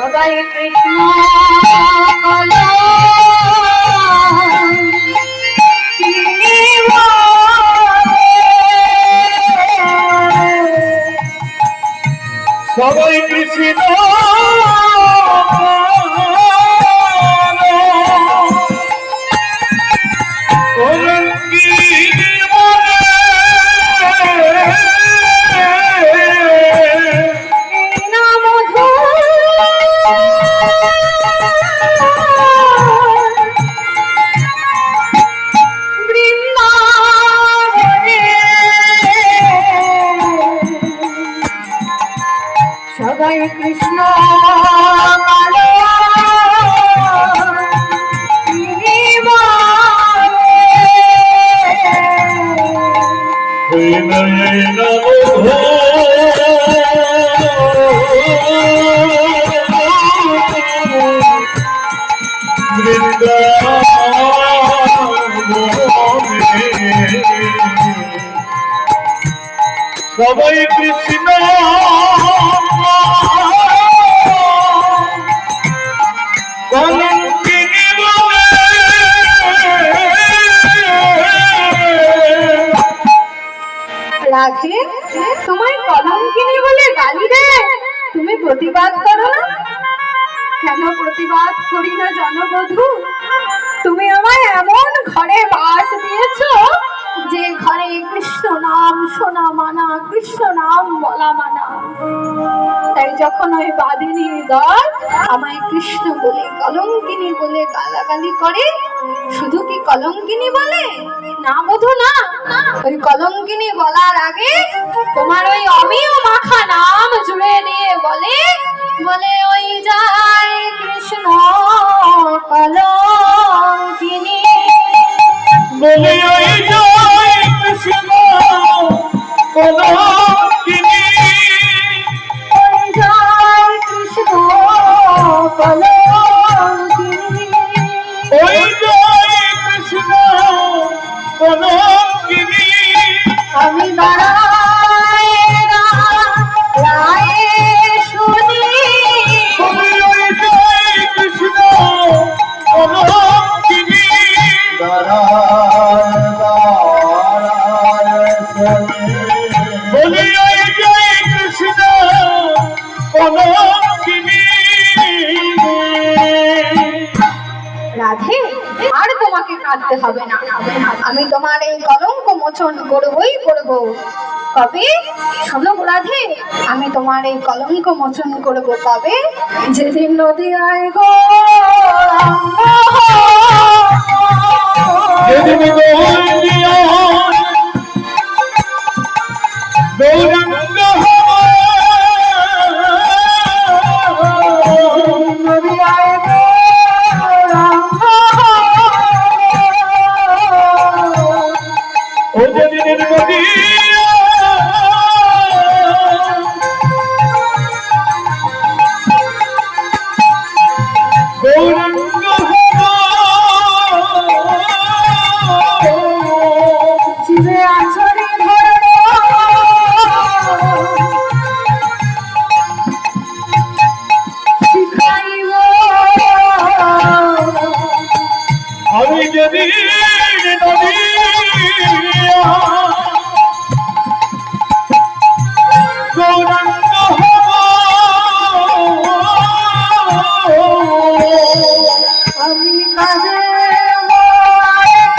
সবাই কৃষ্ণ সবাই কৃষ্ণ সবাই কৃষ্ণ সবাই কৃষ্ণ রাধে, তোমায় কলঙ্কিনী বলে গালি দেয়, তুমি প্রতিবাদ করো না কেন? প্রতিবাদ করি না জনবধূ? তুমি আমায় এমন ঘরে বাস দিয়েছো যে ঘরে কৃষ্ণ নাম শোনা মানা, কৃষ্ণ নাম বলা মানা। তাই যখন ওই বাদিনী দল আমায় কৃষ্ণ বলে কলঙ্কিনী বলে গালাগালি করে, শুধু কি কলঙ্কিনী বলে? না বধূ না, ওই কলঙ্কিনী বলার আগে তোমার ওই অমিয় মাখা নাম জুড়ে দিয়ে বলে বলে ওই যায় কৃষ্ণ কলঙ্কিনী, বলে ওই যায় কৃষ্ণ কলঙ্কিনী, ওই যায় কৃষ্ণ কলঙ্কিনী, ওই যায় কৃষ্ণ কলঙ্কিনী। আমি দাঁড়াই রায়ে শুনি, বলে ওই যায় কৃষ্ণ কলঙ্কিনী, বলে ওই যায় কৃষ্ণ কলঙ্কিনী। রাধে, আর তোমাকে কাঁদতে হবে না, আমি তোমার এই কলঙ্ক মোচন করবই করব। কবে? শোনো রাধে, আমি তোমার এই কলঙ্ক মোচন করব কবে? যেদিন নদীয়ায় গো যেদিন গৌরাঙ্গ নদীয়ায় গো ও যেদিন নদী গৌরাঙ্গ শিবে আছড়ে ধরো শিখাইব আমি যদি নদী গৌরাঙ্গ আমি কাজে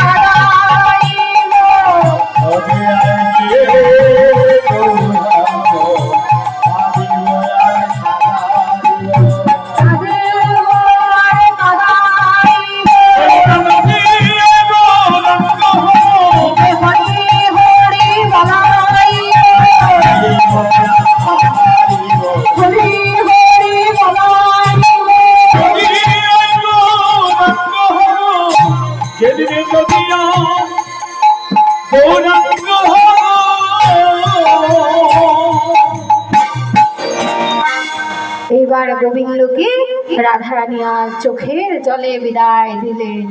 কারাইব, আমি এইবার গোবিন্দকে রাধারানী আর চোখের জলে বিদায় দিলেন।